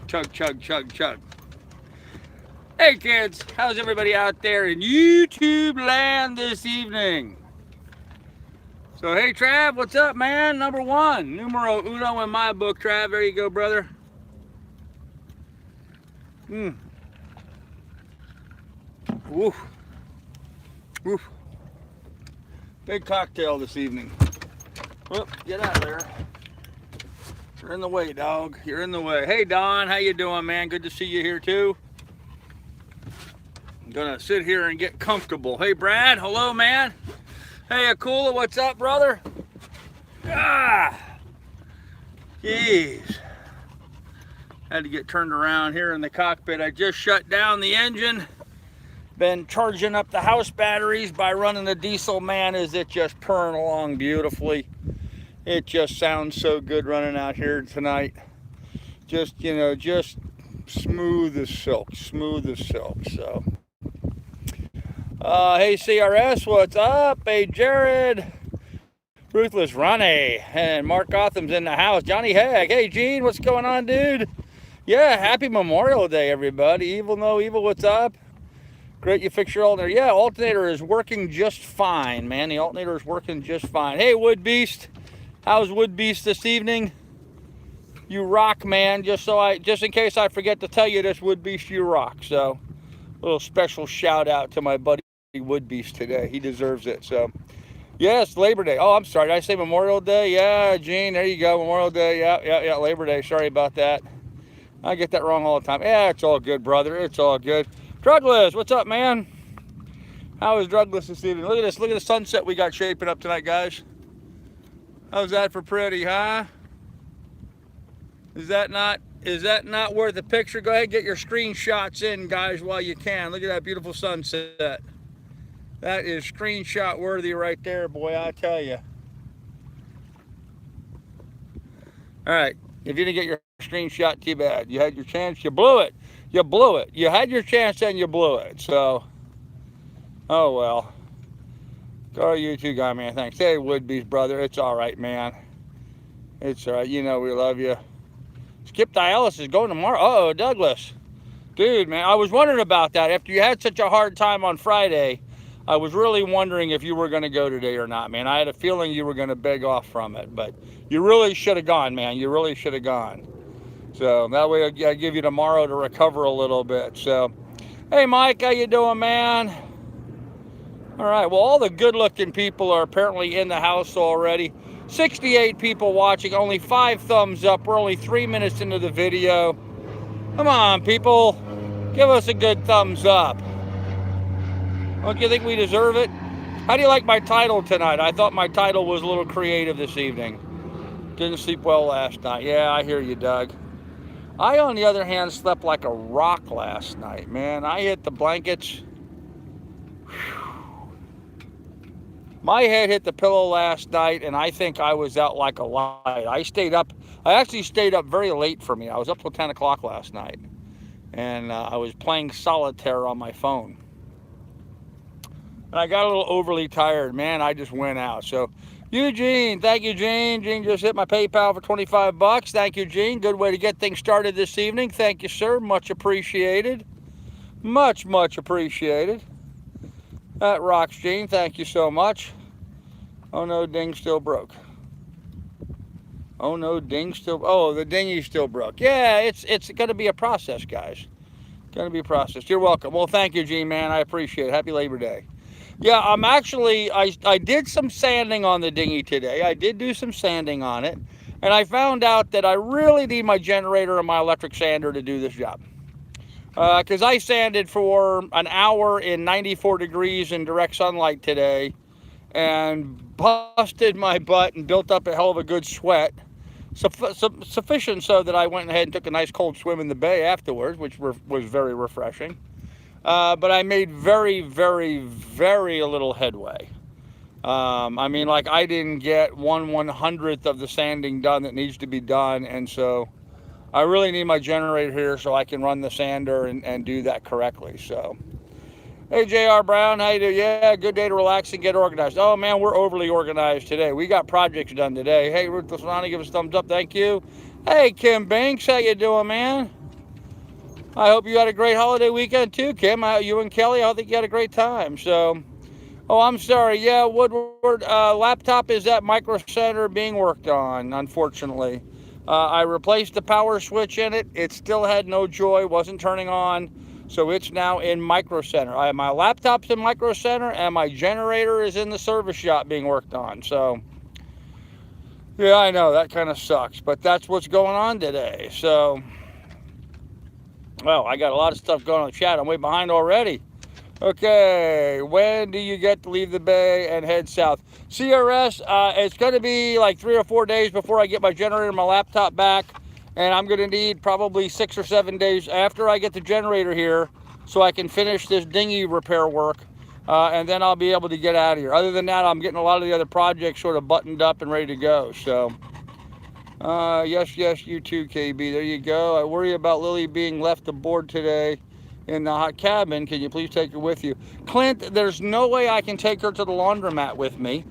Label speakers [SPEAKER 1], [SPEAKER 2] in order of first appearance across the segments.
[SPEAKER 1] Chug, chug, chug, chug. Hey kids, how's everybody out there in YouTube land this evening? So hey Trav, what's up man? Number one, numero uno in my book, Trav. There you go, brother. Woof. Woof. Big cocktail this evening. Whoop, get out of there. You're in the way, dog. You're in the way. Hey Don, how you doing, man? Good to see you here too. I'm gonna sit here and get comfortable. Hey Brad, hello man. Hey Akula, what's up, brother? Ah, jeez. Had to get turned around here in the cockpit. I just shut down the engine. Been charging up the house batteries by running the diesel. Man, is it just purring along beautifully. It just sounds so good running out here tonight. Just, you know, just smooth as silk, so. Hey CRS, what's up? Hey Jared, Ruthless Ronnie, and Mark Gotham's in the house. Johnny Hag, hey Gene, what's going on, dude? Yeah, happy Memorial Day, everybody. Evil No Evil, what's up? Great, you fix your alternator. Yeah, alternator is working just fine, man. The alternator is working just fine. Hey, Wood Beast, how's Wood Beast this evening? You rock, man. Just in case I forget to tell you this, Wood Beast, you rock. So, a little special shout out to my buddy Wood Beast today. He deserves it. So, yes, Labor Day. Oh, I'm sorry. Did I say Memorial Day? Yeah, Gene, there you go. Memorial Day. Yeah, Labor Day. Sorry about that. I get that wrong all the time. Yeah, it's all good, brother. It's all good. Drugless, what's up, man? How is Drugless this evening? Look at this. Look at the sunset we got shaping up tonight, guys. How's that for pretty, huh? Is that not worth a picture? Go ahead and get your screenshots in, guys, while you can. Look at that beautiful sunset. That is screenshot worthy right there, boy, I tell you. All right, if you didn't get your screenshot, too bad. You had your chance, you blew it. You blew it. You had your chance and you blew it. So, oh well. Go you too, guy, man. Thanks. Hey, Woodbeast, brother. It's all right, man. It's all right. You know we love you. Skip dialysis is going tomorrow. Oh, Douglas. Dude, man, I was wondering about that. After you had such a hard time on Friday, I was really wondering if you were going to go today or not, man. I had a feeling you were going to beg off from it, but you really should have gone, man. You really should have gone. So that way I give you tomorrow to recover a little bit. So, hey, Mike, how you doing, man? All right, well, all the good-looking people are apparently in the house already. 68 people watching, only 5 thumbs up. We're only 3 minutes into the video. Come on, people. Give us a good thumbs up. Don't you think we deserve it? How do you like my title tonight? I thought my title was a little creative this evening. Didn't sleep well last night. Yeah, I hear you, Doug. I, on the other hand, slept like a rock last night, man. I hit the blankets. Whew. My head hit the pillow last night, and I think I was out like a light. I actually stayed up very late for me. I was up till 10 o'clock last night, and I was playing solitaire on my phone. And I got a little overly tired, man. I just went out. So, Eugene, thank you, Gene. Gene just hit my PayPal for 25 bucks. Thank you, Gene. Good way to get things started this evening. Thank you, sir. Much appreciated. Much, much appreciated. That rocks, Gene. Thank you so much. Oh, no, ding still broke. Oh, no, ding still... Oh, the dinghy still broke. Yeah, it's going to be a process, guys. Going to be a process. You're welcome. Well, thank you, Gene, man. I appreciate it. Happy Labor Day. Yeah, I'm actually, I did some sanding on the dinghy today. I did do some sanding on it. And I found out that I really need my generator and my electric sander to do this job. Because I sanded for an hour in 94 degrees in direct sunlight today. And busted my butt and built up a hell of a good sweat. Sufficient so that I went ahead and took a nice cold swim in the bay afterwards, which was very refreshing. But I made very, very, very little headway. I mean, like, I didn't get 1/100th of the sanding done that needs to be done. And so I really need my generator here so I can run the sander and do that correctly. So, hey, J.R. Brown, how you doing? Yeah, good day to relax and get organized. Oh, man, we're overly organized today. We got projects done today. Hey, Ruthless Ronnie, give us a thumbs up. Thank you. Hey, Kim Banks, how you doing, man? I hope you had a great holiday weekend too, Kim. You and Kelly, I think you had a great time. So, oh, I'm sorry. Yeah, Woodward, laptop is at Micro Center being worked on, unfortunately. I replaced the power switch in it. It still had no joy, wasn't turning on. So it's now in Micro Center. My laptop's in Micro Center, and my generator is in the service shop being worked on. So, yeah, I know, that kind of sucks. But that's what's going on today. So, well, I got a lot of stuff going on in the chat. I'm way behind already. Okay, when do you get to leave the bay and head south? CRS, it's going to be like 3 or 4 days before I get my generator and my laptop back. And I'm going to need probably 6 or 7 days after I get the generator here so I can finish this dinghy repair work. And then I'll be able to get out of here. Other than that, I'm getting a lot of the other projects sort of buttoned up and ready to go. So, yes, you too, KB. There you go. I worry about Lily being left aboard today in the hot cabin. Can you please take her with you? Clint, there's no way I can take her to the laundromat with me,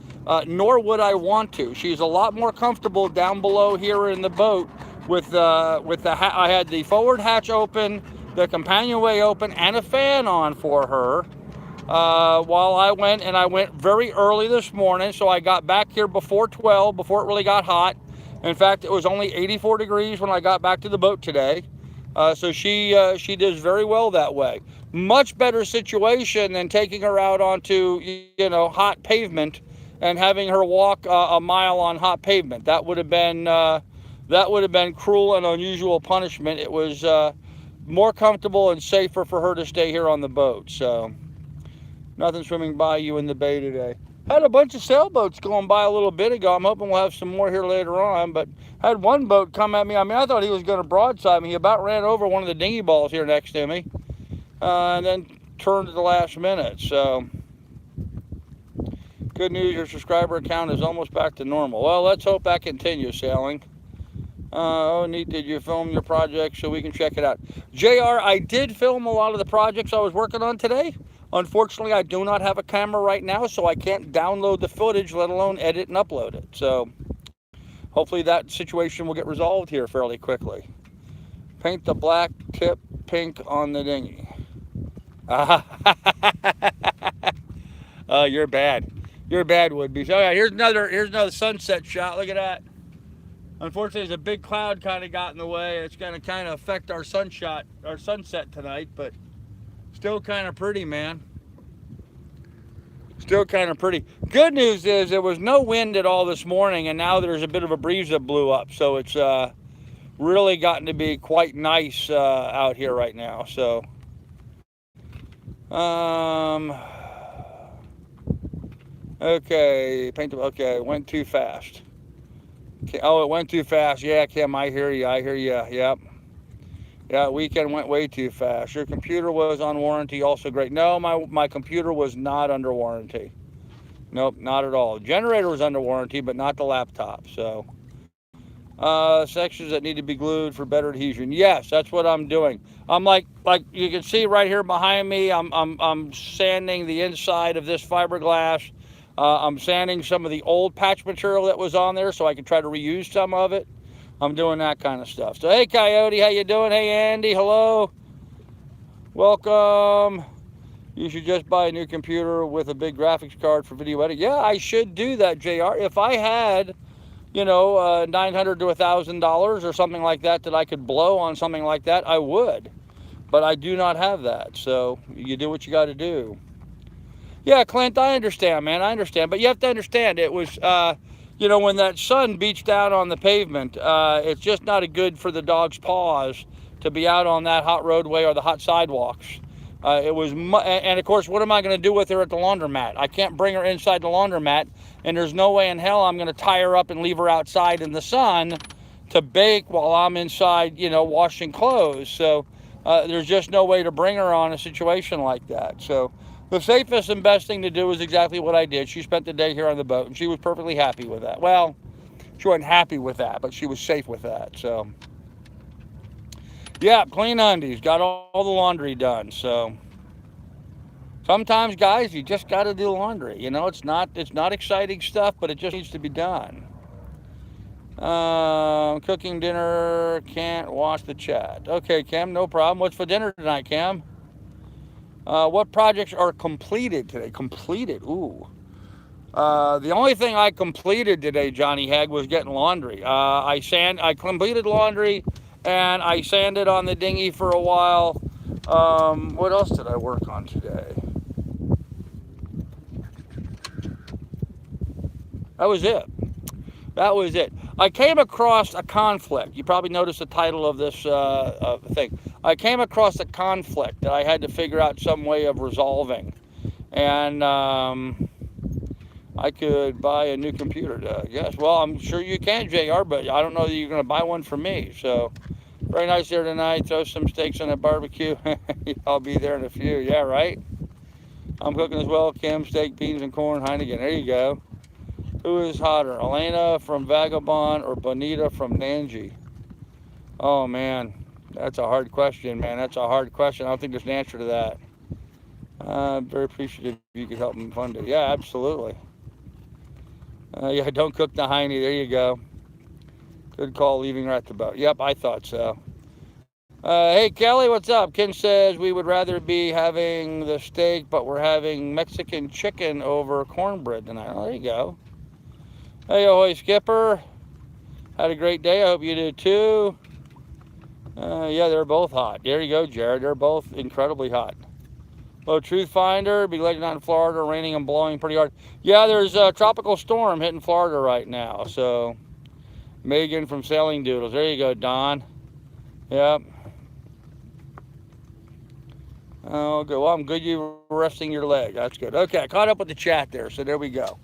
[SPEAKER 1] nor would I want to. She's a lot more comfortable down below here in the boat with I had the forward hatch open, the companionway open, and a fan on for her while I went very early this morning, so I got back here before 12, before it really got hot. In fact, it was only 84 degrees when I got back to the boat today. So she does very well that way. Much better situation than taking her out onto, hot pavement and having her walk a mile on hot pavement. That would have been cruel and unusual punishment. It was more comfortable and safer for her to stay here on the boat. So nothing swimming by you in the bay today. Had a bunch of sailboats going by a little bit ago. I'm hoping we'll have some more here later on, but had one boat come at me. I mean, I thought he was going to broadside me. He about ran over one of the dinghy balls here next to me, and then turned at the last minute. So, good news, your subscriber count is almost back to normal. Well, let's hope that continues, sailing. Oh, neat. Did you film your project so we can check it out? JR, I did film a lot of the projects I was working on today. Unfortunately, I do not have a camera right now, so I can't download the footage, let alone edit and upload it. So hopefully that situation will get resolved here fairly quickly. Paint the black tip pink on the dinghy. You're bad. You're bad, Woodby. So yeah, here's another sunset shot. Look at that. Unfortunately, there's a big cloud kind of got in the way. It's going to kind of affect our sunset tonight, but still kind of pretty, man. Still kind of pretty. Good news is there was no wind at all this morning, and now there's a bit of a breeze that blew up. So it's really gotten to be quite nice out here right now. So, okay, okay, it went too fast. Oh, it went too fast. Yeah, Kim, I hear you. Yep. Yeah, weekend went way too fast. Your computer was on warranty, also great. No, my computer was not under warranty. Nope, not at all. Generator was under warranty, but not the laptop. So, sections that need to be glued for better adhesion. Yes, that's what I'm doing. I'm like you can see right here behind me. I'm sanding the inside of this fiberglass. I'm sanding some of the old patch material that was on there so I can try to reuse some of it. I'm doing that kind of stuff. So, hey, Coyote, how you doing? Hey, Andy, hello. Welcome. You should just buy a new computer with a big graphics card for video editing. Yeah, I should do that, JR. If I had, $900 to $1,000 or something like that I could blow on something like that, I would. But I do not have that. So you do what you got to do. Yeah, Clint, I understand, man. I understand. But you have to understand, it was, when that sun beats down on the pavement, it's just not good for the dog's paws to be out on that hot roadway or the hot sidewalks. And of course, what am I going to do with her at the laundromat? I can't bring her inside the laundromat, and there's no way in hell I'm going to tie her up and leave her outside in the sun to bake while I'm inside, washing clothes. So there's just no way to bring her on a situation like that. So the safest and best thing to do is exactly what I did. She spent the day here on the boat, and she was perfectly happy with that. Well, she wasn't happy with that, but she was safe with that. So, yeah, clean undies. Got all the laundry done. So, sometimes, guys, you just got to do laundry. It's not exciting stuff, but it just needs to be done. Cooking dinner, can't watch the chat. Okay, Cam, no problem. What's for dinner tonight, Cam? What projects are completed today? Completed, ooh. The only thing I completed today, Johnny Hag, was getting laundry. I completed laundry, and I sanded on the dinghy for a while. What else did I work on today? That was it. That was it. I came across a conflict. You probably noticed the title of this thing. I came across a conflict that I had to figure out some way of resolving. And I could buy a new computer. Yes, well, I'm sure you can, JR, but I don't know that you're going to buy one for me. So, very nice there tonight. Throw some steaks on a barbecue. I'll be there in a few. Yeah, right? I'm cooking as well. Kim, steak, beans, and corn. Heineken. There you go. Who is hotter, Elena from Vagabond or Bonita from Nanji? Oh, man. That's a hard question, man. That's a hard question. I don't think there's an answer to that. I'm very appreciative if you could help me fund it. Yeah, absolutely. Yeah, don't cook the hiney. There you go. Good call leaving right the boat. Yep, I thought so. Hey, Kelly, what's up? Ken says we would rather be having the steak, but we're having Mexican chicken over cornbread tonight. Oh, there you go. Hey, ahoy, Skipper. Had a great day. I hope you did too. Yeah, they're both hot. There you go, Jared. They're both incredibly hot. Hello, Truth Finder. Be letting out in Florida, raining and blowing pretty hard. Yeah, there's a tropical storm hitting Florida right now. So, Megan from Sailing Doodles. There you go, Don. Yep. Oh, good. Well, I'm good you were resting your leg. That's good. Okay, I caught up with the chat there. So, there we go.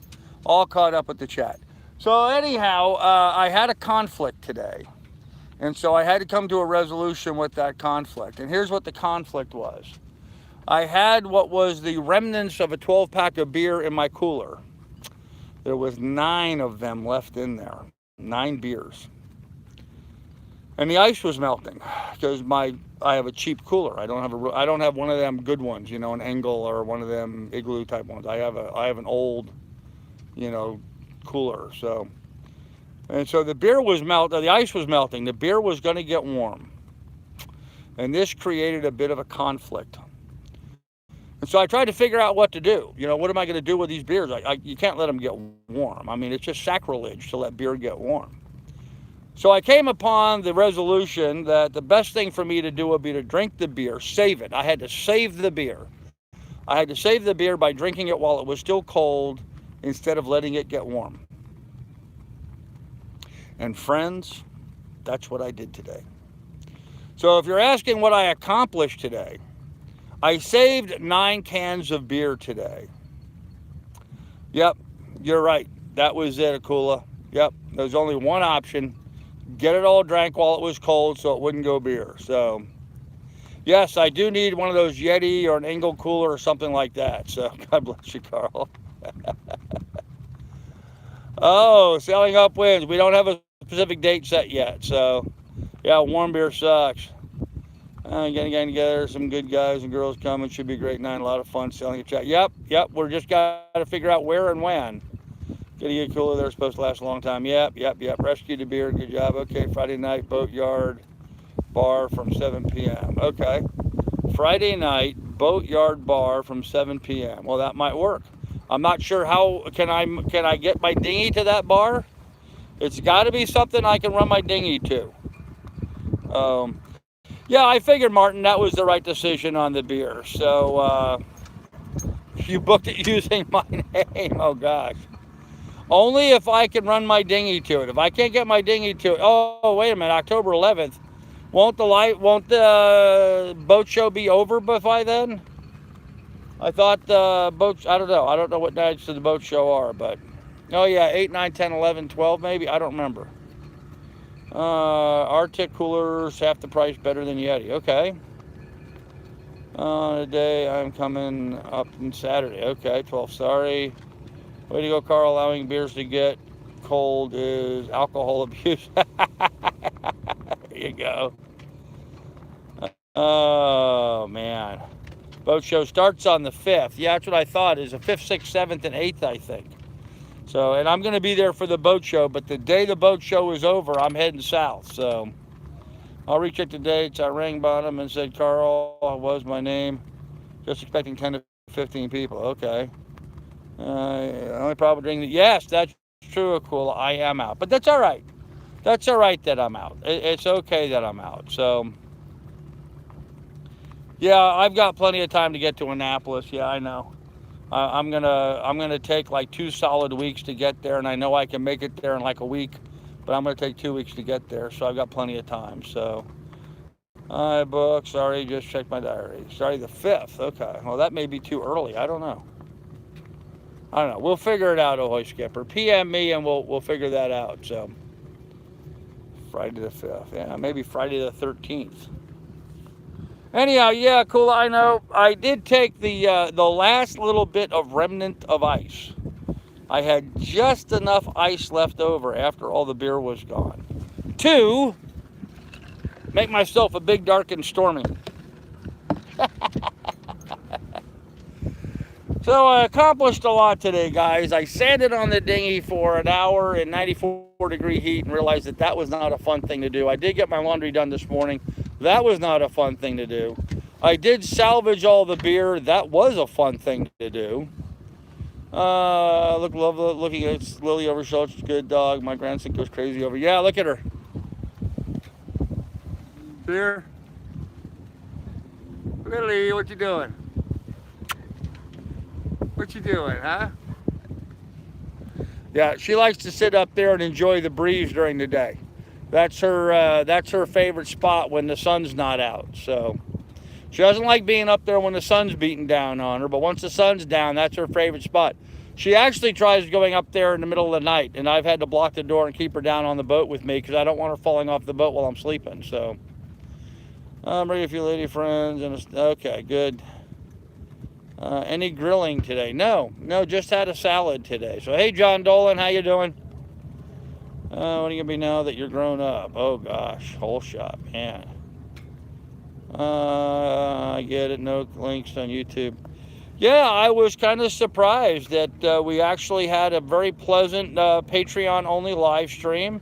[SPEAKER 1] All caught up with the chat. So, anyhow, I had a conflict today. And so, I had to come to a resolution with that conflict. And here's what the conflict was. I had what was the remnants of a 12-pack of beer in my cooler. There was 9 of them left in there, 9 beers. And the ice was melting because I have a cheap cooler. I don't have one of them good ones, an Engel or one of them Igloo type ones. I have an old, cooler. So the beer was the ice was melting. The beer was going to get warm. And this created a bit of a conflict. And so I tried to figure out what to do. What am I going to do with these beers? You can't let them get warm. I mean, it's just sacrilege to let beer get warm. So I came upon the resolution that the best thing for me to do would be to drink the beer, save it. I had to save the beer. I had to save the beer by drinking it while it was still cold instead of letting it get warm. And friends, that's what I did today. So if you're asking what I accomplished today, I saved 9 cans of beer today. Yep, you're right. That was it, Akula. Yep, there's only one option. Get it all drank while it was cold so it wouldn't go beer. So, yes, I do need one of those Yeti or an Engel cooler or something like that. So, God bless you, Carl. Oh, Sailing Upwinds. We don't have a specific date set yet. So, yeah, warm beer sucks. Getting together, some good guys and girls coming. Should be a great night. A lot of fun selling a chat. Yep. We're just got to figure out where and when. Getting a cooler there, supposed to last a long time. Yep. Rescue the beer. Good job. Okay, Friday night, Boatyard Bar from 7 p.m. Okay. Friday night, Boatyard Bar from 7 p.m. Well, that might work. I'm not sure how. Can I get my dinghy to that bar? It's got to be something I can run my dinghy to. Yeah, I figured, Martin, that was the right decision on the beer. So, you booked it using my name. Oh, gosh. Only if I can run my dinghy to it. If I can't get my dinghy to it. Oh, wait a minute. October 11th. Won't the boat show be over by then? I thought the boats, I don't know. I don't know what nights of the boat show are, but. Oh, yeah, 8, 9, 10, 11, 12 maybe. I don't remember. Arctic coolers, half the price, better than Yeti. Okay. Today I'm coming up on Saturday. Okay, 12. Sorry. Way to go, Carl. Allowing beers to get cold is alcohol abuse. There you go. Oh, man. Boat show starts on the 5th. Yeah, that's what I thought. Is the 5th, 6th, 7th, and 8th, I think. So, and I'm going to be there for the boat show, but the day the boat show is over, I'm heading south. So I'll recheck the dates. I rang bottom and said, Carl was my name. Just expecting 10 to 15 people. Okay. Only problem during the, yes, that's true, Akula. I am out. But that's all right. That's all right that I'm out. It's okay that I'm out. So, yeah, I've got plenty of time to get to Annapolis. Yeah, I know. I'm gonna take like 2 solid weeks to get there, and I know I can make it there in like a week, but I'm gonna take 2 weeks to get there, so I've got plenty of time. So, I booked. Sorry, just checked my diary. Sorry, the 5th. Okay. Well, that may be too early. I don't know. We'll figure it out, Ahoy Skipper. PM me and we'll figure that out. So, Friday the 5th. Yeah, maybe Friday the 13th. Anyhow, yeah, cool. I know. I did take the last little bit of remnant of ice. I had just enough ice left over after all the beer was gone to make myself a big, dark, and stormy. So I accomplished a lot today, guys. I sanded on the dinghy for an hour in 94-degree heat and realized that was not a fun thing to do. I did get my laundry done this morning. That was not a fun thing to do. I did salvage all the beer. That was a fun thing to do. Looking at Lily over Schultz. Good dog. My grandson goes crazy over. Yeah, look at her. Here. Lily, what you doing? What you doing, huh? Yeah, she likes to sit up there and enjoy the breeze during the day. That's her favorite spot when the sun's not out. So she doesn't like being up there when the sun's beating down on her, but once the sun's down, that's her favorite spot. She actually tries going up there in the middle of the night, and I've had to block the door and keep her down on the boat with me because I don't want her falling off the boat while I'm sleeping. So I'm bringing a few lady friends and okay, good. Any grilling today? No, just had a salad today. So, hey, John Dolan, how you doing? What are you going to be now that you're grown up? Oh, gosh, whole shot, man. I get it, no links on YouTube. Yeah, I was kind of surprised that we actually had a very pleasant Patreon-only live stream.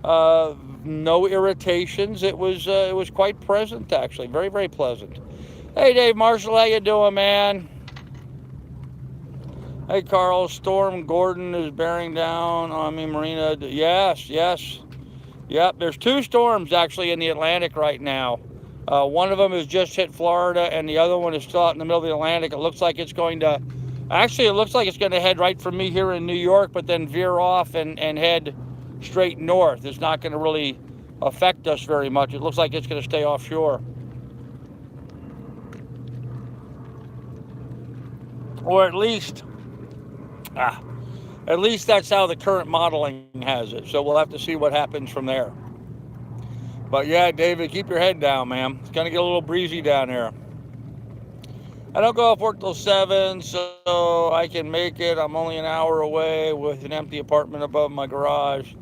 [SPEAKER 1] No irritations. It was quite pleasant, actually. Very, very pleasant. Hey, Dave Marshall, how you doing, man? Hey, Carl, Storm Gordon is bearing down on me, Marina. Yes. Yep, there's 2 storms actually in the Atlantic right now. One of them has just hit Florida, and the other one is still out in the middle of the Atlantic. It looks like it's going to head right for me here in New York, but then veer off and head straight north. It's not going to really affect us very much. It looks like it's going to stay offshore. Or at least that's how the current modeling has it. So we'll have to see what happens from there. But yeah, David, keep your head down, man. It's going to get a little breezy down here. I don't go off work till 7, so I can make it. I'm only an hour away with an empty apartment above my garage.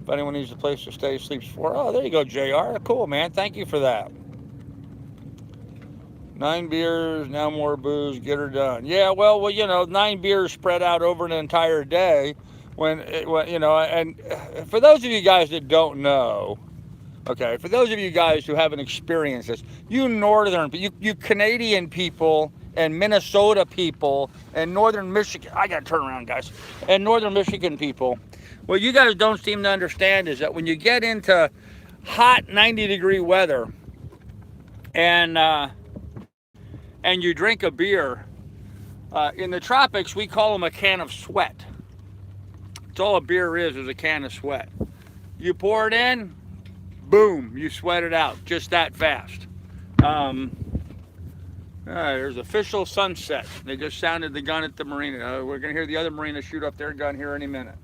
[SPEAKER 1] If anyone needs a place to stay, sleeps 4. Oh, there you go, JR. Cool, man. Thank you for that. 9 beers, now more booze, get her done. Yeah, well, 9 beers spread out over an entire day. And for those of you guys that don't know, okay, for those of you guys who haven't experienced this, you Canadian people and Minnesota people and Northern Michigan, I gotta turn around, guys, and Northern Michigan people, what you guys don't seem to understand is that when you get into hot 90-degree weather and you drink a beer, in the tropics, we call them a can of sweat. That's all a beer is a can of sweat. You pour it in, boom, you sweat it out just that fast. There's official sunset. They just sounded the gun at the marina. We're going to hear the other marina shoot up their gun here any minute.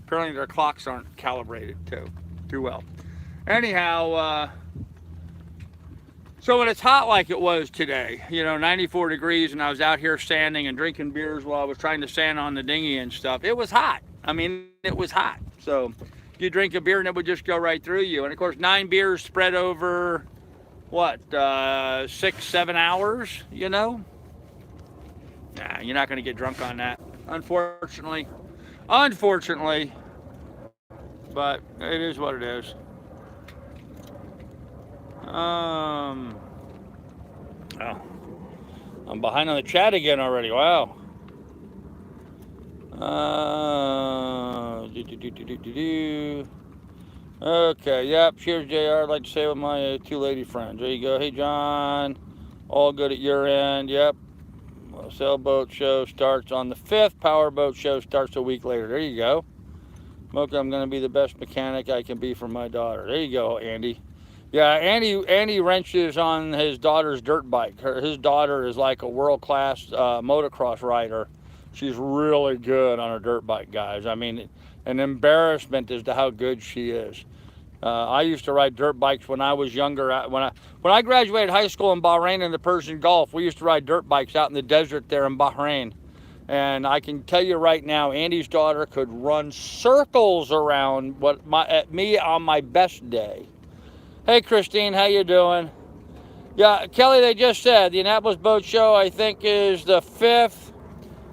[SPEAKER 1] Apparently their clocks aren't calibrated too well. Anyhow, so when it's hot like it was today, 94 degrees, and I was out here sanding and drinking beers while I was trying to sand on the dinghy and stuff, it was hot. I mean, it was hot. So you drink a beer and it would just go right through you. And of course, 9 beers spread over, 6-7 hours, Nah, you're not going to get drunk on that, unfortunately. unfortunately, but it is what it is. Oh, I'm behind on the chat again already. Wow. Okay, yep. Cheers, JR. I'd like to say with my two lady friends. There you go. Hey, John. All good at your end. Yep. Sailboat show starts on the 5th. Powerboat show starts a week later. There you go. Mocha, I'm going to be the best mechanic I can be for my daughter. There you go, Andy. Yeah, Andy wrenches on his daughter's dirt bike. His daughter is like a world-class motocross rider. She's really good on her dirt bike, guys. I mean, an embarrassment as to how good she is. I used to ride dirt bikes when I was younger. When I graduated high school in Bahrain in the Persian Gulf, we used to ride dirt bikes out in the desert there in Bahrain. And I can tell you right now, Andy's daughter could run circles around me on my best day. Hey, Christine, how you doing? Yeah, Kelly, they just said the Annapolis Boat Show, I think, is the 5th.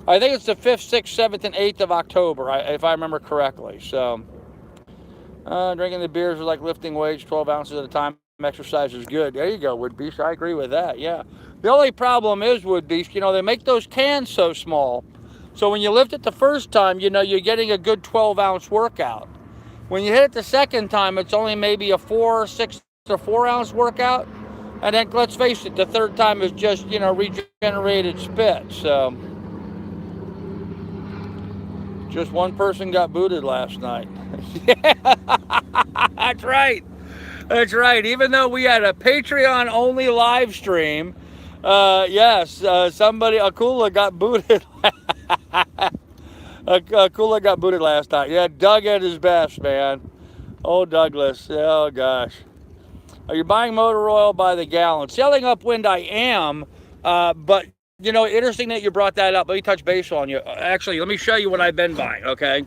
[SPEAKER 1] I think it's the 5th, 6th, 7th, and 8th of October, if I remember correctly. So, drinking the beers is like lifting weights, 12 ounces at a time. Exercise is good. There you go, Wood Beast. I agree with that, yeah. The only problem is, Wood Beast, they make those cans so small. So when you lift it the first time, you're getting a good 12-ounce workout. When you hit it the second time, it's only maybe a 4, 6, or 4-ounce workout. And then, let's face it, the third time is just, regenerated spit. So, just one person got booted last night. Yeah, that's right. That's right. Even though we had a Patreon-only live stream, yes, Akula got booted. Akula got booted last night. Yeah, Doug at his best, man. Oh, Douglas. Oh, gosh. Are you buying motor oil by the gallon? Selling upwind, I am, but, interesting that you brought that up. Let me touch base on you. Actually, let me show you what I've been buying, okay?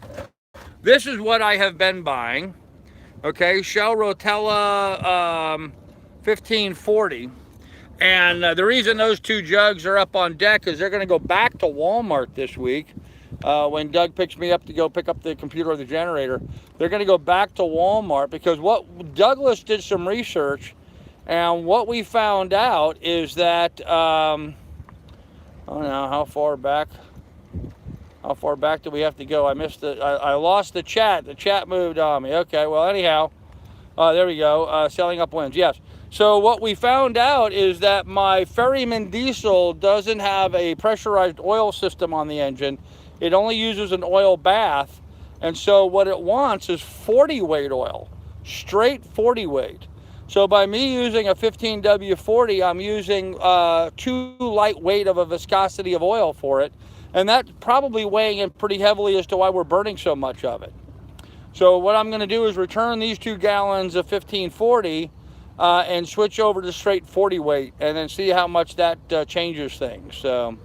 [SPEAKER 1] This is what I have been buying. Okay, Shell Rotella 1540. And the reason those two jugs are up on deck is they're going to go back to Walmart this week. When Doug picks me up to go pick up the computer or the generator, they're going to go back to Walmart because Douglas did some research, and what we found out is that, how far back? How far back do we have to go? I lost the chat. The chat moved on me. Okay, well, anyhow, there we go. Selling upwinds, yes. So what we found out is that my Ferryman diesel doesn't have a pressurized oil system on the engine. It only uses an oil bath. And so what it wants is 40 weight oil, straight 40 weight. So by me using a 15W40, I'm using too lightweight of a viscosity of oil for it. And that's probably weighing in pretty heavily as to why we're burning so much of it. So what I'm going to do is return these 2 gallons of 1540 and switch over to straight 40 weight and then see how much that changes things. So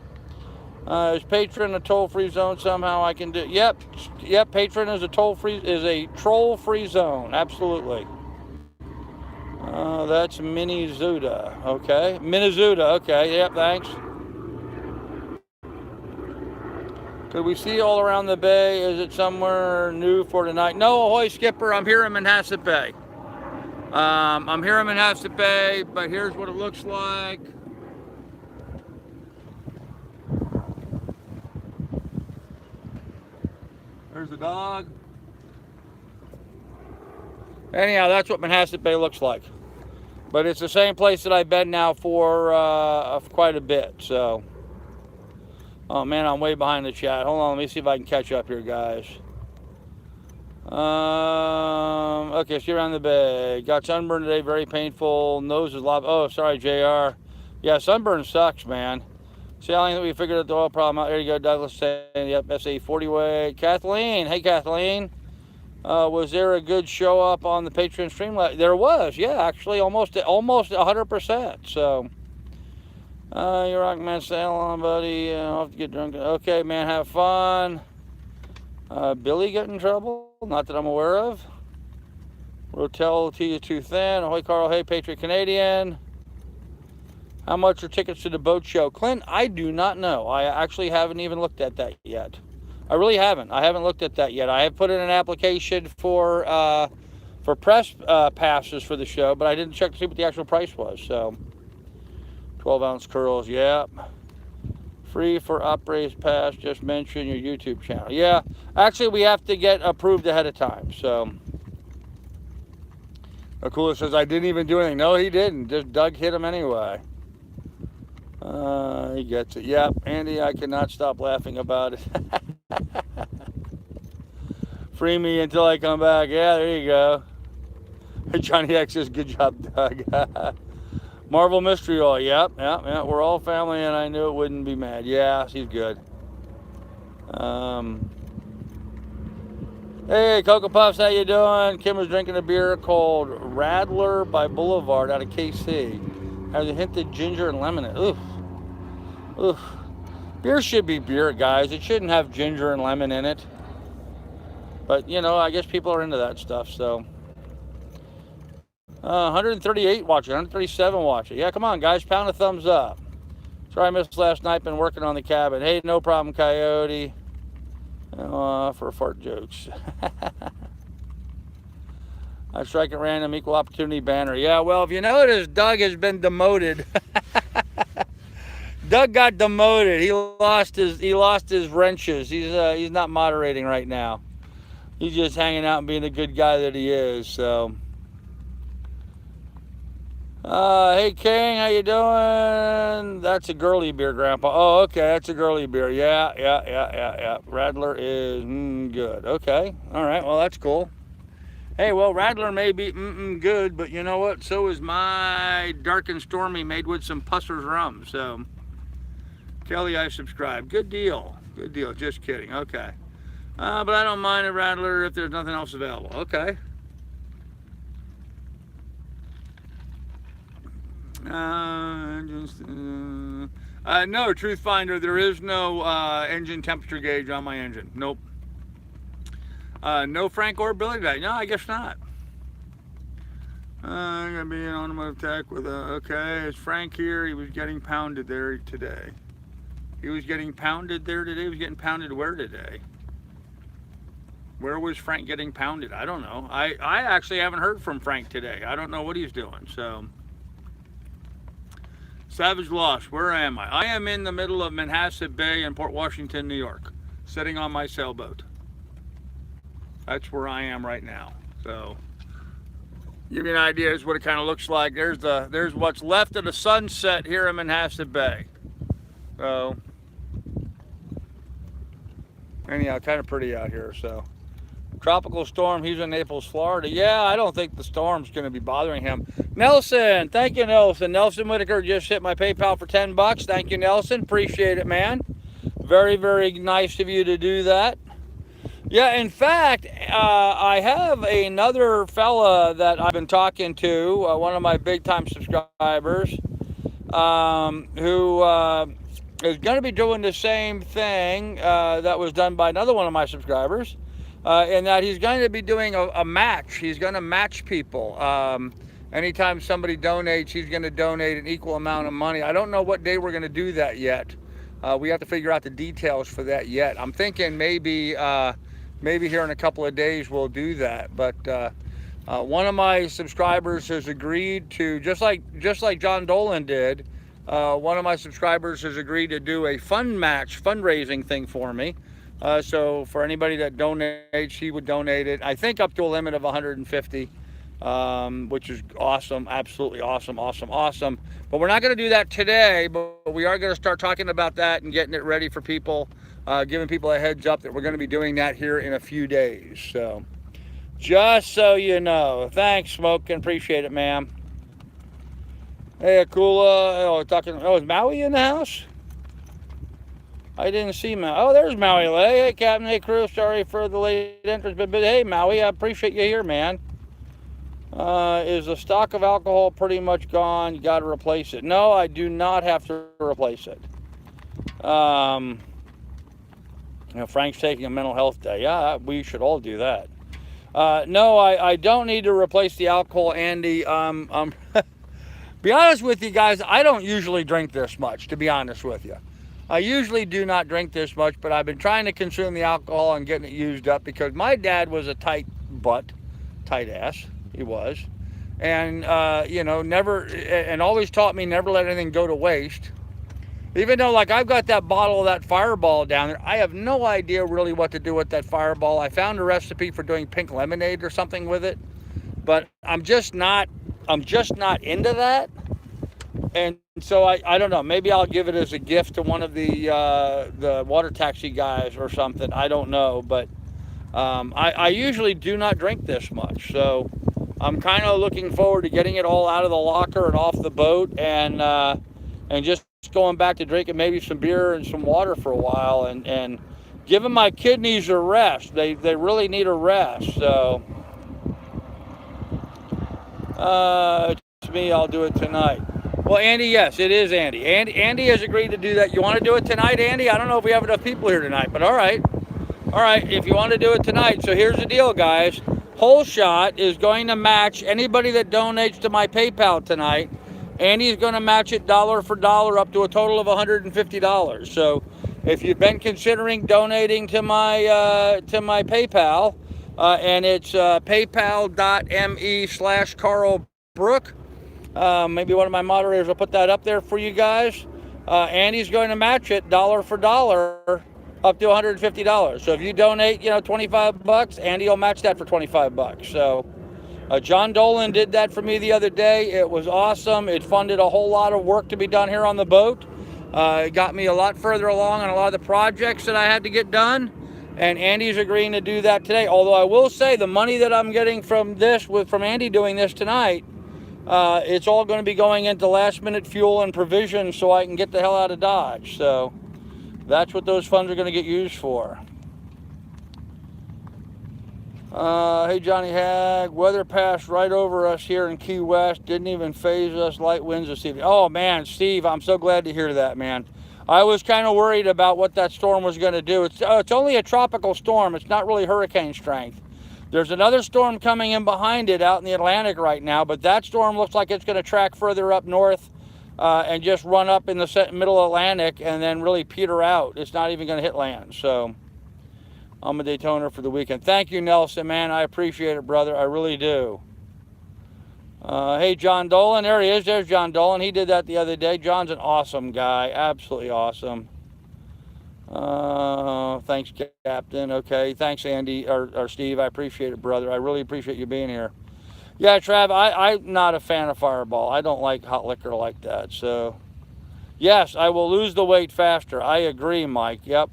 [SPEAKER 1] is Patron a toll-free zone somehow I can do? Yep, Patron is a troll-free zone, absolutely. That's Minnesota, okay. Minnesota, okay, yep, thanks. Could we see all around the bay? Is it somewhere new for tonight? No, ahoy, skipper. I'm here in Manhasset Bay. I'm here in Manhasset Bay, but here's what it looks like. There's the dog. Anyhow, that's what Manhasset Bay looks like. But it's the same place that I've been now for quite a bit, so. Oh man, I'm way behind the chat. Hold on, let me see if I can catch up here, guys. Okay, see around the bay. Got sunburn today, very painful. Nose is lob. Oh, sorry, JR. Yeah, sunburn sucks, man. See how long we figured out the oil problem out. There you go, Douglas saying, yep, SA 40 weight. Kathleen, hey Kathleen. Was there a good show up on the Patreon stream? There was, yeah, actually, almost 100%. So. You rock, man. Sail on, buddy. I'll have to get drunk. Okay, man. Have fun. Billy get in trouble? Not that I'm aware of. Rotel T is too thin. Ahoy, Carl. Hey, Patriot Canadian. How much are tickets to the boat show? Clint, I do not know. I actually haven't even looked at that yet. I really haven't. I haven't looked at that yet. I have put in an application for press passes for the show, but I didn't check to see what the actual price was. So 12-ounce curls, yeah. Free for upraise pass, just mention your YouTube channel. Yeah, actually we have to get approved ahead of time. So Akula says, I didn't even do anything. No, he didn't. Just Doug hit him anyway. He gets it. Yep, Andy, I cannot stop laughing about it. Free me until I come back. Yeah, there you go. Johnny X says, good job, Doug. Marvel Mystery Oil. Yep. We're all family, and I knew it wouldn't be mad. Yeah, she's good. Hey, Cocoa Puffs, how you doing? Kim was drinking a beer called Radler by Boulevard out of KC. Has a hint of ginger and lemon in it. Oof. Oof. Beer should be beer, guys. It shouldn't have ginger and lemon in it. But, you know, I guess people are into that stuff, so. 138 watching, 137 watching. Yeah, come on, guys, pound a thumbs up. Sorry I missed last night, been working on the cabin. Hey, no problem, Coyote. For fart jokes. I strike at random, equal opportunity banner. Yeah, well, if you notice, Doug has been demoted. Doug got demoted. He lost his wrenches. He's not moderating right now. He's just hanging out and being the good guy that he is. So, hey King, how you doing? That's a girly beer, Grandpa. Oh, okay, that's a girly beer. Yeah. Radler is good. Okay, all right. Well, that's cool. Hey, well, Radler may be good, but you know what? So is my Dark and Stormy made with some Pusser's rum. So, Kelly, I subscribe. Good deal. Good deal. Just kidding. Okay. But I don't mind a Radler if there's nothing else available. Okay. No, Truth Finder, there is no engine temperature gauge on my engine. Nope. No Frank or Billy today. No, I guess not. I'm going to be in automotive tech with okay, is Frank here? He was getting pounded there today. He was getting pounded there today? He was getting pounded where today? Where was Frank getting pounded? I don't know. I actually haven't heard from Frank today. I don't know what he's doing, so. Savage Lost, where am I? I am in the middle of Manhasset Bay in Port Washington, New York, sitting on my sailboat. That's where I am right now. So, give you an idea as what it kind of looks like. There's what's left of the sunset here in Manhasset Bay. So, anyhow, kind of pretty out here. So, tropical storm. He's in Naples, Florida. Yeah, I don't think the storm's going to be bothering him. Nelson, thank you, Nelson. Nelson Whitaker just hit my PayPal for $10. Thank you, Nelson. Appreciate it, man. Very, very nice of you to do that. Yeah, in fact, I have another fella that I've been talking to, one of my big-time subscribers, who is going to be doing the same thing that was done by another one of my subscribers. In that he's going to be doing a match. He's going to match people. Anytime somebody donates, he's going to donate an equal amount of money. I don't know what day we're going to do that yet. We have to figure out the details for that yet. I'm thinking maybe here in a couple of days we'll do that. But one of my subscribers has agreed to, just like John Dolan did, one of my subscribers has agreed to do a fundraising thing for me. So for anybody that donates, he would donate it, I think up to a limit of 150, which is awesome, absolutely awesome. But we're not going to do that today, but we are going to start talking about that and getting it ready for people, giving people a heads up that we're going to be doing that here in a few days. So just so you know. Thanks, Smokin', appreciate it, ma'am. Hey, Akula, is Maui in the house? I didn't see Maui. Oh, there's Maui Lay. Hey, Captain. Hey, crew. Sorry for the late entrance, but hey, Maui, I appreciate you here, man. Is the stock of alcohol pretty much gone? You got to replace it. No, I do not have to replace it. Frank's taking a mental health day. Yeah, we should all do that. No, I don't need to replace the alcohol, Andy. Be honest with you guys, I don't usually drink this much, to be honest with you. I usually do not drink this much, but I've been trying to consume the alcohol and getting it used up because my dad was a tight butt, tight ass. He was. And, never, and always taught me never let anything go to waste. Even though, like, I've got that bottle of that Fireball down there, I have no idea really what to do with that Fireball. I found a recipe for doing pink lemonade or something with it, but I'm just not into that. And so I don't know. Maybe I'll give it as a gift to one of the water taxi guys or something. I don't know, but I usually do not drink this much. So I'm kind of looking forward to getting it all out of the locker and off the boat, and just going back to drinking maybe some beer and some water for a while, and giving my kidneys a rest. They really need a rest. So it's me. I'll do it tonight. Well, Andy, yes, it is Andy. Andy has agreed to do that. You want to do it tonight, Andy? I don't know if we have enough people here tonight, but all right. All right, if you want to do it tonight. So here's the deal, guys. Whole Shot is going to match anybody that donates to my PayPal tonight. Andy's going to match it dollar for dollar up to a total of $150. So if you've been considering donating to my PayPal, and it's paypal.me/Carl Brook. Maybe one of my moderators will put that up there for you guys. Andy's going to match it dollar for dollar up to $150. So if you donate, $25, Andy will match that for $25. So John Dolan did that for me the other day. It was awesome. It funded a whole lot of work to be done here on the boat. It got me a lot further along on a lot of the projects that I had to get done. And Andy's agreeing to do that today. Although I will say the money that I'm getting from Andy doing this tonight, it's all going to be going into last minute fuel and provisions so I can get the hell out of Dodge. So that's what those funds are going to get used for. Hey, Johnny Hag, weather passed right over us here in Key West. Didn't even phase us. Light winds this evening. Oh, man, Steve, I'm so glad to hear that, man. I was kind of worried about what that storm was going to do. It's only a tropical storm. It's not really hurricane strength. There's another storm coming in behind it out in the Atlantic right now, but that storm looks like it's going to track further up north and just run up in the middle Atlantic and then really peter out. It's not even going to hit land. So I'm a Daytoner for the weekend. Thank you, Nelson, man. I appreciate it, brother. I really do. Hey, John Dolan. There he is. There's John Dolan. He did that the other day. John's an awesome guy. Absolutely awesome. Thanks, Captain. Okay. Thanks, Andy or Steve. I appreciate it, brother. I really appreciate you being here. Yeah, Trav, I'm not a fan of Fireball. I don't like hot liquor like that. So, yes, I will lose the weight faster. I agree, Mike. Yep.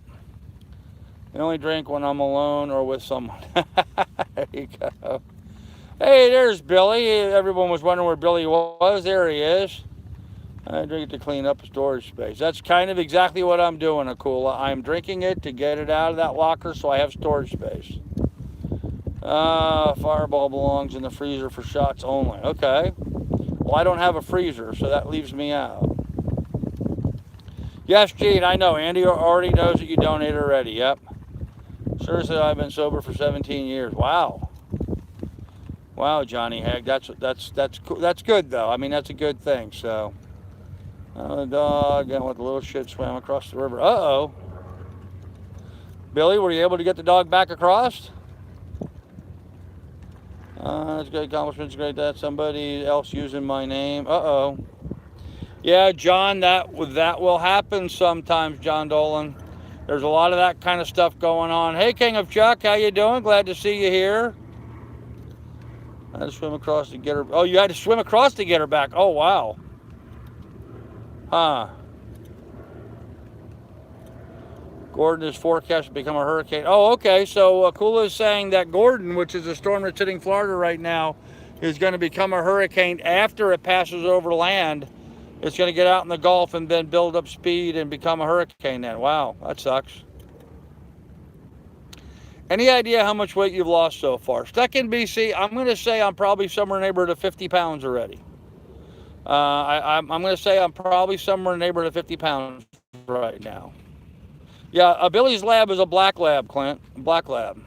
[SPEAKER 1] I only drink when I'm alone or with someone. There you go. Hey, there's Billy. Everyone was wondering where Billy was. There he is. I drink it to clean up storage space. That's kind of exactly what I'm doing, Akula. I'm drinking it to get it out of that locker so I have storage space. Fireball belongs in the freezer for shots only. Okay. Well, I don't have a freezer, so that leaves me out. Yes, Gene, I know. Andy already knows that you donated already. Yep. Seriously, I've been sober for 17 years. Wow. Wow, Johnny Hag. That's cool. That's good, though. I mean, that's a good thing. So, the dog and with the little shit swam across the river. Uh-oh. Billy, were you able to get the dog back across? That's a good accomplishment. It's great that somebody else using my name. Uh-oh. Yeah, John, that will happen sometimes, John Dolan. There's a lot of that kind of stuff going on. Hey, King of Chuck, how you doing? Glad to see you here. I had to swim across to get her. Oh, you had to swim across to get her back. Oh, wow. Huh. Gordon is forecast to become a hurricane. Oh, okay. So Kula is saying that Gordon, which is a storm that's hitting Florida right now, is going to become a hurricane after it passes over land. It's going to get out in the Gulf and then build up speed and become a hurricane then. Wow, that sucks. Any idea how much weight you've lost so far? Stuck in BC, I'm going to say I'm probably somewhere in the neighborhood of 50 pounds already. I'm going to say I'm probably somewhere in the neighborhood of 50 pounds right now. Yeah, Billy's lab is a black lab, Clint. Black lab.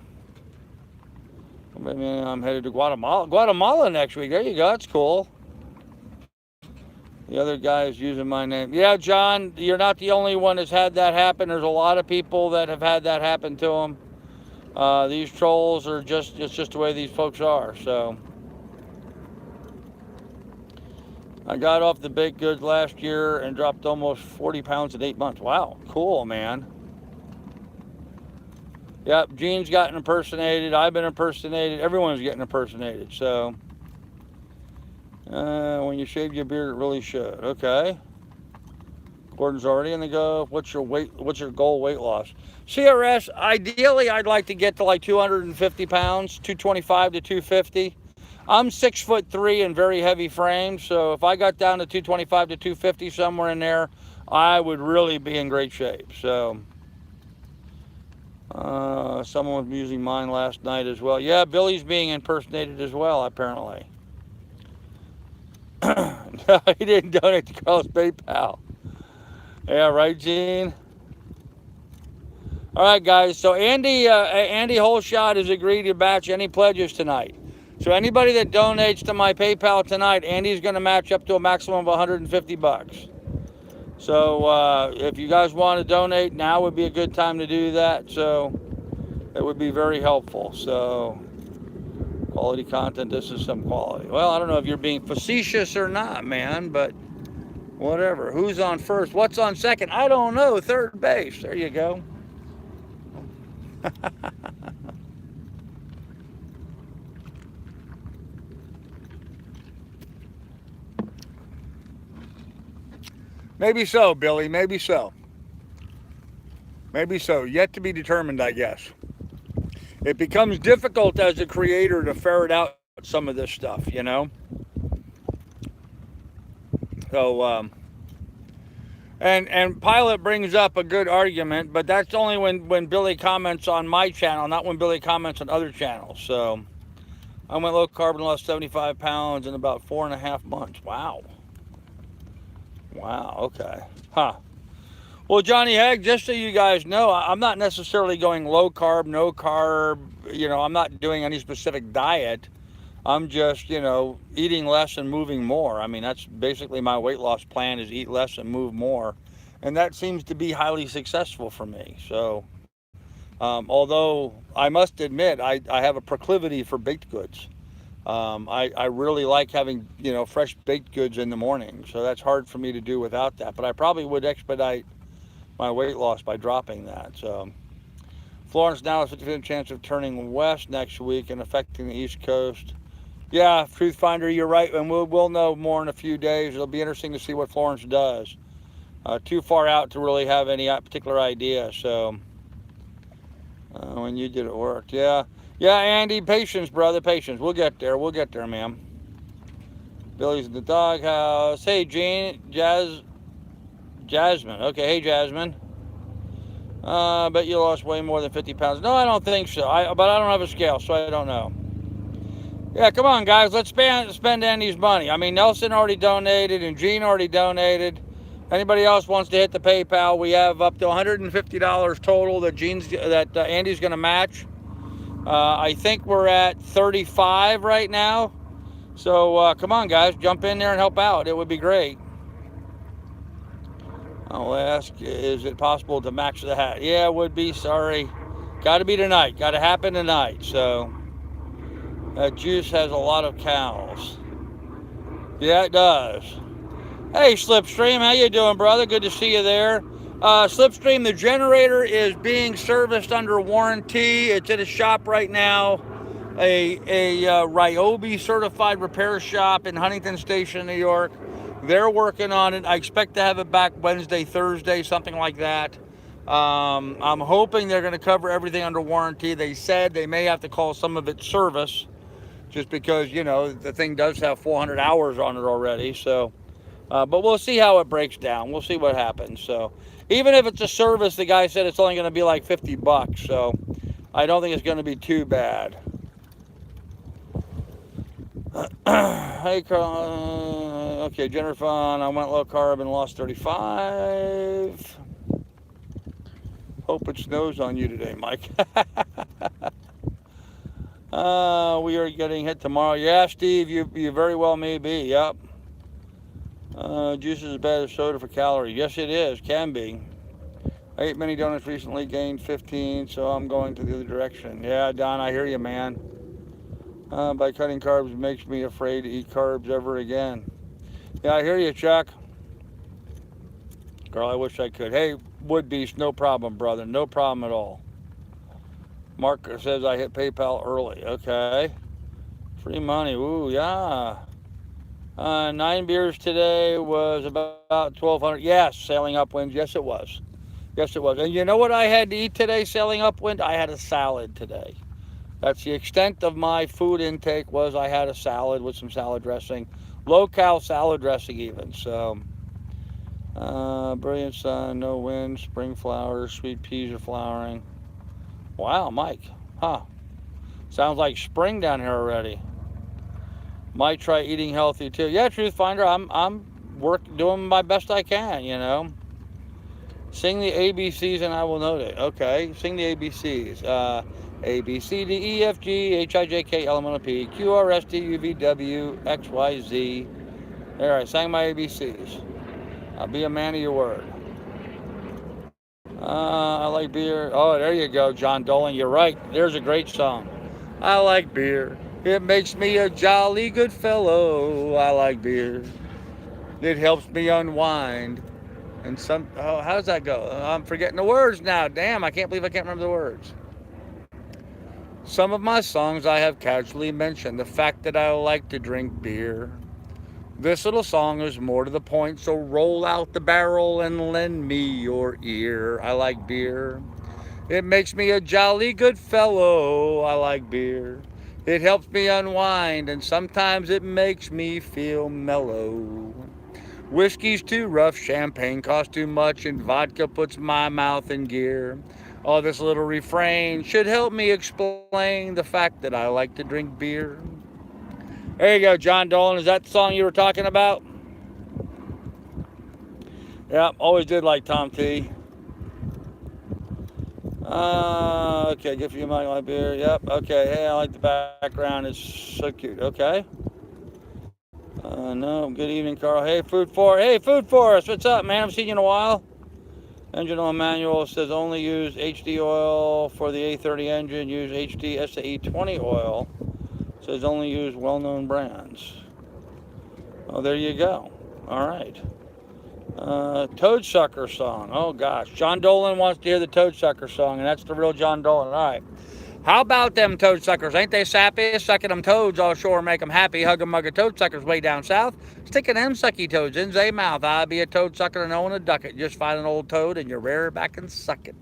[SPEAKER 1] I'm headed to Guatemala. Guatemala next week. There you go. That's cool. The other guy is using my name. Yeah, John, you're not the only one that's had that happen. There's a lot of people that have had that happen to them. These trolls are it's just the way these folks are. So I got off the baked goods last year and dropped almost 40 pounds in 8 months. Wow, cool, man. Yep, Gene's gotten impersonated. I've been impersonated. Everyone's getting impersonated. So when you shave your beard, it really should. Okay. Gordon's already in the go. What's your goal weight loss? CRS, ideally, I'd like to get to like 250 pounds, 225 to 250. I'm 6'3" and very heavy frame, so if I got down to 225 to 250, somewhere in there, I would really be in great shape. So someone was using mine last night as well. Yeah, Billy's being impersonated as well, apparently. No, he didn't donate to Carl's PayPal. Yeah, right, Gene? All right, guys. So Andy Holshot has agreed to match any pledges tonight. So anybody that donates to my PayPal tonight, Andy's going to match up to a maximum of 150 bucks. So if you guys want to donate, now would be a good time to do that. So it would be very helpful. So quality content, this is some quality. Well, I don't know if you're being facetious or not, man, but whatever. Who's on first? What's on second? I don't know. Third base. There you go. Maybe so, Billy. Maybe so. Maybe so. Yet to be determined, I guess. It becomes difficult as a creator to ferret out some of this stuff, you know? So, and Pilot brings up a good argument, but that's only when Billy comments on my channel, not when Billy comments on other channels. So I went low carb and lost 75 pounds in about 4.5 months. Wow. Wow, okay. Huh. Well, Johnny Hegg, just so you guys know, I'm not necessarily going low carb, no carb, you know, I'm not doing any specific diet. I'm just, you know, eating less and moving more. I mean, that's basically my weight loss plan, is eat less and move more. And that seems to be highly successful for me. So, although I must admit, I have a proclivity for baked goods. I really like having, you know, fresh baked goods in the morning. So that's hard for me to do without that. But I probably would expedite my weight loss by dropping that. So Florence now has a 50% chance of turning west next week and affecting the East Coast. Yeah, Truth Finder, you're right, and we'll know more in a few days. It'll be interesting to see what Florence does. Too far out to really have any particular idea. So when you did it worked, yeah, Andy, patience, brother, patience. We'll get there. We'll get there, ma'am. Billy's in the doghouse. Hey, Jasmine. Okay, hey, Jasmine. Bet you lost way more than 50 pounds. No, I don't think so. But I don't have a scale, so I don't know. Yeah, come on, guys. Let's spend Andy's money. I mean, Nelson already donated and Gene already donated. Anybody else wants to hit the PayPal? We have up to $150 total that Andy's going to match. I think we're at 35 right now. So come on, guys. Jump in there and help out. It would be great. I'll ask, is it possible to match the hat? Yeah, it would be. Sorry. Got to be tonight. Got to happen tonight. So juice has a lot of cows. Yeah, it does. Hey, Slipstream. How you doing, brother? Good to see you there. Slipstream, the generator is being serviced under warranty. It's at a shop right now. A Ryobi certified repair shop in Huntington Station, New York. They're working on it. I expect to have it back Wednesday, Thursday, something like that. I'm hoping they're going to cover everything under warranty. They said they may have to call some of it service, just because, you know, the thing does have 400 hours on it already. So, but we'll see how it breaks down. We'll see what happens. So, even if it's a service, the guy said it's only going to be like 50 bucks. So, I don't think it's going to be too bad. Hey, Carl. Okay, Jennifer, I went low carb and lost 35. Hope it snows on you today, Mike. We are getting hit tomorrow. Yeah, Steve, you very well may be. Yep. Juice is as bad as soda for calories. Yes, it is. Can be. I ate many donuts recently, gained 15, so I'm going to the other direction. Yeah, Don, I hear you, man. By cutting carbs, it makes me afraid to eat carbs ever again. Yeah, I hear you, Chuck. Girl, I wish I could. Hey, Wood Beast, no problem, brother. No problem at all. Mark says I hit PayPal early. Okay. Free money. Ooh, yeah. 9 beers today was about 1,200. Yes, sailing upwind. Yes, it was. Yes, it was. And you know what I had to eat today, sailing upwind? I had a salad today. That's the extent of my food intake. Was I had a salad with some salad dressing. Low-cal salad dressing even. So, brilliant sun, no wind, spring flowers, sweet peas are flowering. Wow, Mike. Huh. Sounds like spring down here already. Might try eating healthy too. Yeah, Truth Finder, I'm doing my best I can, you know. Sing the ABCs and I will note it. Okay, sing the ABCs. A, B, C, D, E, F, G, H, I, J, K, L, M, N, O, P, Q, R, S, T, U, V, W, X, Y, Z. There, I sang my ABCs. I'll be a man of your word. I like beer. Oh, there you go, John Dolan. You're right. There's a great song. I like beer. It makes me a jolly good fellow. I like beer. It helps me unwind. And how does that go? I'm forgetting the words now. Damn, I can't believe I can't remember the words. Some of my songs I have casually mentioned. The fact that I like to drink beer. This little song is more to the point, so roll out the barrel and lend me your ear. I like beer. It makes me a jolly good fellow. I like beer. It helps me unwind, and sometimes it makes me feel mellow. Whiskey's too rough, champagne costs too much, and vodka puts my mouth in gear. Oh, this little refrain should help me explain the fact that I like to drink beer. There you go, John Dolan. Is that the song you were talking about? Yeah, always did like Tom T. Okay, give you my beer. Yep, okay. Hey, I like the background. It's so cute. Okay. No, good evening, Carl. Hey, Food for us. What's up, man? I haven't seen you in a while. Engine oil manual says only use HD oil for the A30 engine. Use HD SAE 20 oil. Says only use well-known brands. Oh, there you go. All right. Toad Sucker song. Oh, gosh. John Dolan wants to hear the Toad Sucker song, and that's the real John Dolan. All right. How about them toad suckers? Ain't they sappy? Sucking them toads offshore make them happy. Hug a mug of toad suckers way down south. Sticking them sucky toads in zay mouth. I'd be a toad sucker and own a ducket. Just find an old toad and you rear it back and suck it.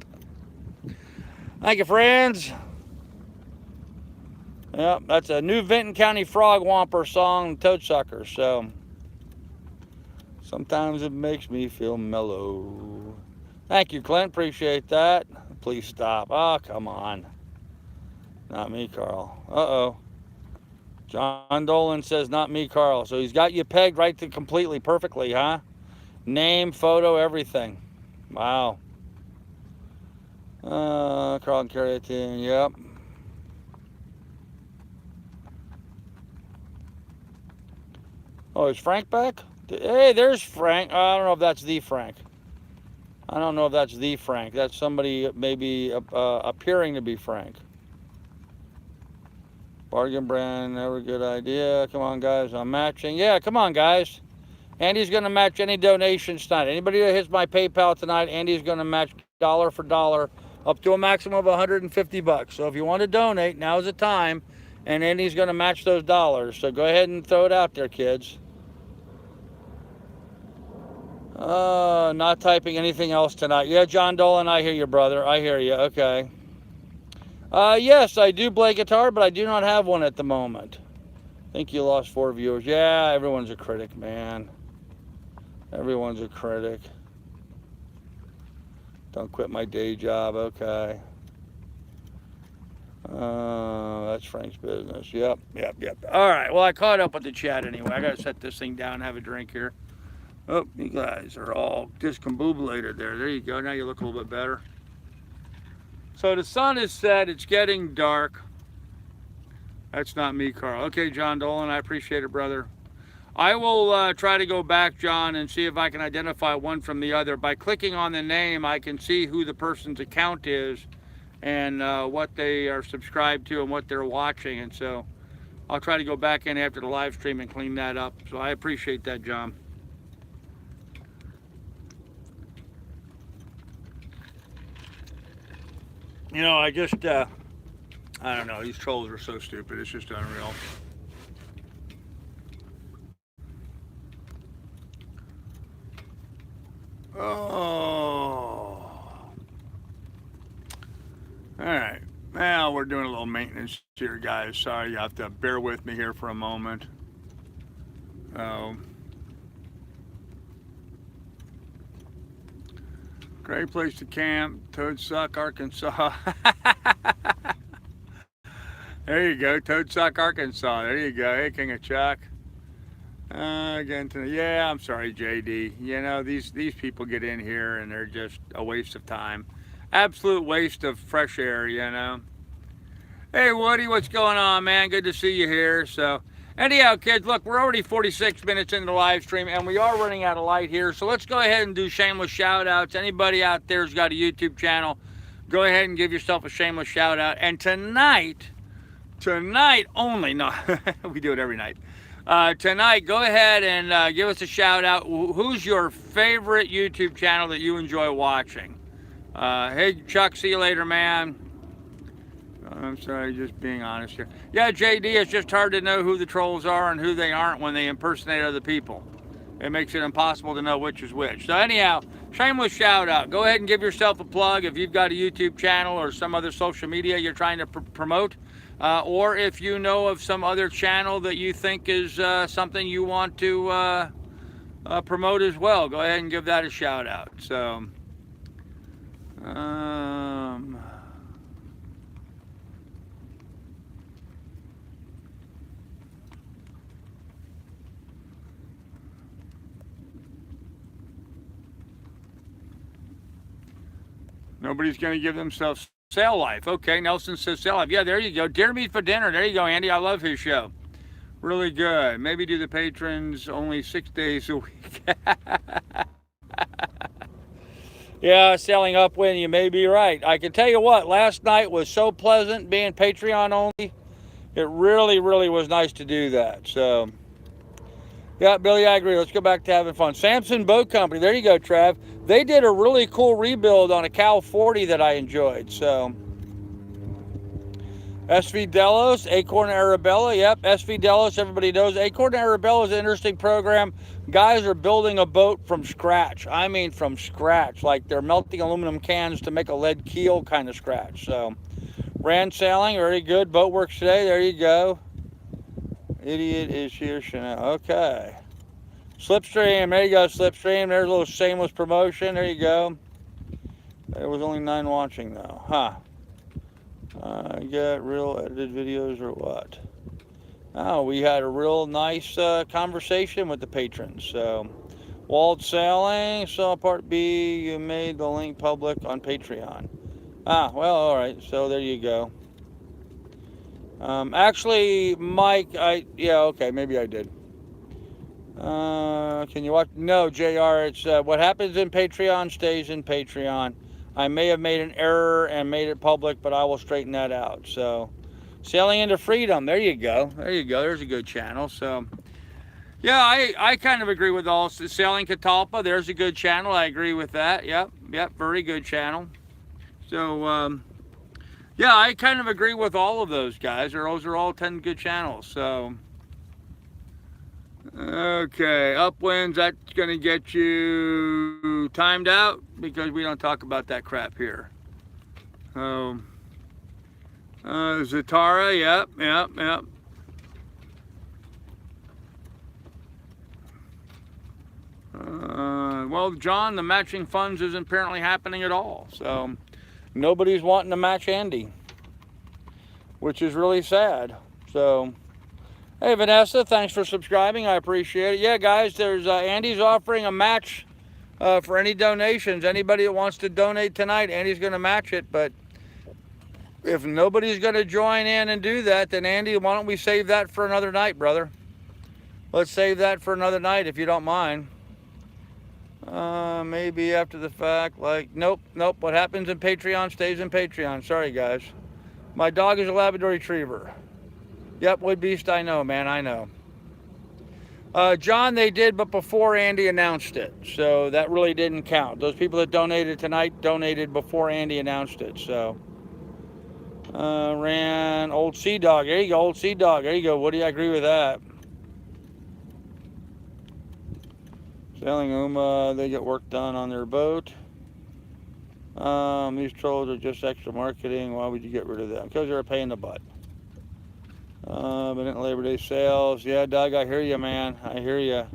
[SPEAKER 1] Thank you, friends. Yep, that's a New Vinton County Frog Whomper song, Toad Suckers. So sometimes it makes me feel mellow. Thank you, Clint. Appreciate that. Please stop. Oh, come on. Not me, Carl. Uh-oh. John Dolan says, not me, Carl. So he's got you pegged right to completely, perfectly, huh? Name, photo, everything. Wow. Carl and Carriotine, yep. Oh, is Frank back? Hey, there's Frank. I don't know if that's the Frank. I don't know if that's the Frank. That's somebody maybe appearing to be Frank. Bargain brand, never a good idea. Come on, guys, I'm matching. Yeah, come on, guys. Andy's going to match any donations tonight. Anybody that hits my PayPal tonight, Andy's going to match dollar for dollar up to a maximum of $150. So if you want to donate, now's the time. And Andy's going to match those dollars. So go ahead and throw it out there, kids. Not typing anything else tonight. Yeah, John Dolan, I hear you, brother. I hear you. Okay. Yes, I do play guitar, but I do not have one at the moment. I think you lost 4 viewers. Yeah, everyone's a critic, man. Everyone's a critic. Don't quit my day job. Okay. That's Frank's business. Yep. All right. Well, I caught up with the chat anyway. I got to set this thing down and have a drink here. Oh, you guys are all discombobulated there. There you go. Now you look a little bit better. So the sun is set. It's getting dark. That's not me, Carl. Okay, John Dolan, I appreciate it, brother. I will try to go back, John, and see if I can identify one from the other. By clicking on the name, I can see who the person's account is and what they are subscribed to and what they're watching. And so I'll try to go back in after the live stream and clean that up. So I appreciate that, John. You know, I don't know. These trolls are so stupid. It's just unreal. Oh. All right. Well, we're doing a little maintenance here, guys. Sorry, you have to bear with me here for a moment. Great place to camp, Toadsuck, Arkansas. There you go, Toadsuck, Arkansas. There you go. Hey, King of Chuck. Again, yeah, I'm sorry, JD. You know, these people get in here and they're just a waste of time. Absolute waste of fresh air, you know. Hey, Woody, what's going on, man? Good to see you here. So, anyhow, kids, look, we're already 46 minutes into the live stream, and we are running out of light here. So let's go ahead and do shameless shout-outs. Anybody out there who's got a YouTube channel, go ahead and give yourself a shameless shout-out. And tonight only, no, we do it every night. Tonight, go ahead and give us a shout-out. Who's your favorite YouTube channel that you enjoy watching? Hey, Chuck, see you later, man. I'm sorry, just being honest here. Yeah, JD, it's just hard to know who the trolls are and who they aren't when they impersonate other people. It makes it impossible to know which is which. So anyhow, shameless shout out. Go ahead and give yourself a plug if you've got a YouTube channel or some other social media you're trying to promote. Or if you know of some other channel that you think is something you want to promote as well, go ahead and give that a shout out. So, nobody's going to give themselves sail life. Okay, Nelson says sail life. Yeah, there you go. Deer meat for dinner. There you go, Andy. I love his show. Really good. Maybe do the patrons only 6 days a week. Yeah, sailing upwind, you may be right. I can tell you what, last night was so pleasant being Patreon only. It really, really was nice to do that. So, yeah, Billy, I agree. Let's go back to having fun. Samson Boat Company. There you go, Trav. They did a really cool rebuild on a Cal 40 that I enjoyed. So, SV Delos, Acorn Arabella. Yep, SV Delos, everybody knows. Acorn Arabella is an interesting program. Guys are building a boat from scratch. I mean from scratch. Like they're melting aluminum cans to make a lead keel kind of scratch. So, Rand Sailing, very good. Boat Works today. There you go. Idiot is here, Chanel. Okay. Slipstream, there you go, Slipstream. There's a little shameless promotion. There you go. There was only 9 watching though. Huh. Get real edited videos or what? Oh, we had a real nice conversation with the patrons. So, Walled Sailing, saw part B. You made the link public on Patreon. Ah, well, all right. So there you go. Actually, Mike, yeah, okay, maybe I did. Can you watch? No, JR, it's what happens in Patreon stays in Patreon. I may have made an error and made it public, but I will straighten that out. So, Sailing into Freedom, there you go. There you go. There's a good channel. So, yeah, I kind of agree with all. Sailing Catalpa, there's a good channel. I agree with that. Yep, very good channel. So, yeah, I kind of agree with all of those guys. Those are all 10 good channels. So, okay, upwinds, that's going to get you timed out because we don't talk about that crap here. Zatara, yep. Well, John, the matching funds isn't apparently happening at all. So, nobody's wanting to match Andy, which is really sad. So, hey, Vanessa, thanks for subscribing. I appreciate it. Yeah, guys, there's Andy's offering a match for any donations. Anybody that wants to donate tonight, Andy's going to match it. But if nobody's going to join in and do that, then Andy, why don't we save that for another night, brother? let's save that for another night if you don't mind. Maybe after the fact, like, nope. What happens in Patreon stays in Patreon. Sorry, guys. My dog is a Labrador Retriever. Yep, Wood Beast, I know, man, I know. John, they did, but before Andy announced it. So that really didn't count. Those people that donated tonight donated before Andy announced it. So, ran Old Sea Dog. There you go, Old Sea Dog. There you go, Woody, I agree with that. Sailing Uma, they get work done on their boat. These trolls are just extra marketing. Why would you get rid of them? Because they're a pain in the butt. But in Labor Day sales. Yeah, Doug, I hear you, man. I hear you.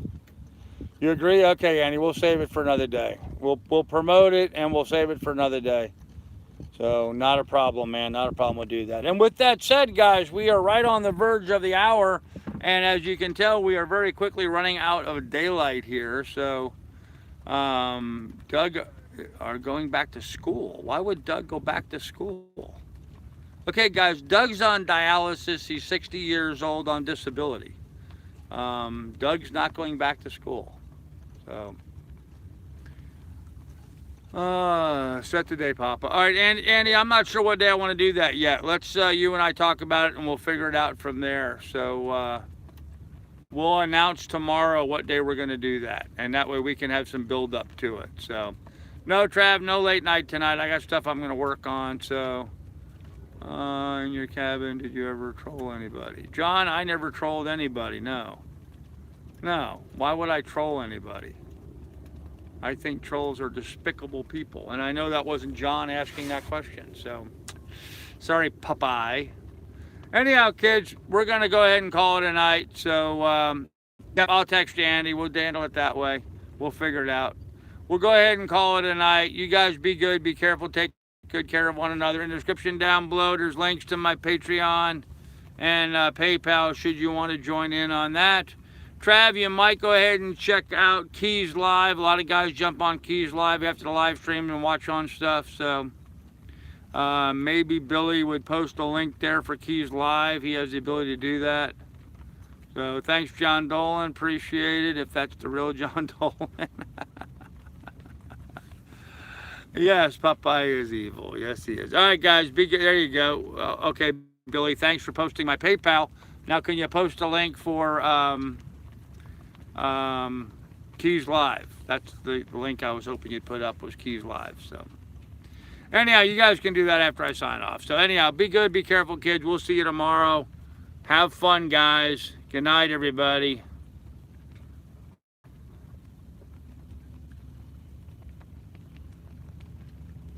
[SPEAKER 1] You agree? Okay, Andy, we'll save it for another day. We'll promote it and we'll save it for another day. So not a problem, man. Not a problem. We'll do that. And with that said, guys, we are right on the verge of the hour. And as you can tell, we are very quickly running out of daylight here. So Doug are going back to school. Why would Doug go back to school? Okay, guys, Doug's on dialysis. He's 60 years old on disability. Doug's not going back to school. So, set the day, Papa. All right, Andy, I'm not sure what day I want to do that yet. Let's, you and I talk about it, and we'll figure it out from there. So, we'll announce tomorrow what day we're going to do that. And that way we can have some build up to it. So, no, Trav, no late night tonight. I got stuff I'm going to work on, so... in your cabin, did you ever troll anybody? John, I never trolled anybody, no. No, why would I troll anybody? I think trolls are despicable people. And I know that wasn't John asking that question, so sorry, Popeye. Anyhow, kids, we're going to go ahead and call it a night. So yeah, I'll text you, Andy. We'll handle it that way. We'll figure it out. We'll go ahead and call it a night. You guys be good, be careful, take good care of one another. In the description down below, there's links to my Patreon and PayPal should you want to join in on that. Trav, you might go ahead and check out Keys Live. A lot of guys jump on Keys Live after the live stream and watch on stuff. So maybe Billy would post a link there for Keys Live. He has the ability to do that. So thanks, John Dolan. Appreciate it, if that's the real John Dolan. Yes, Popeye is evil. Yes, he is. All right, guys, be good. There you go. Okay, Billy, thanks for posting my PayPal. Now, can you post a link for Keys Live? That's the link I was hoping you'd put up, was Keys Live. So, anyhow, you guys can do that after I sign off. So, anyhow, be good, be careful, kids. We'll see you tomorrow. Have fun, guys. Good night, everybody.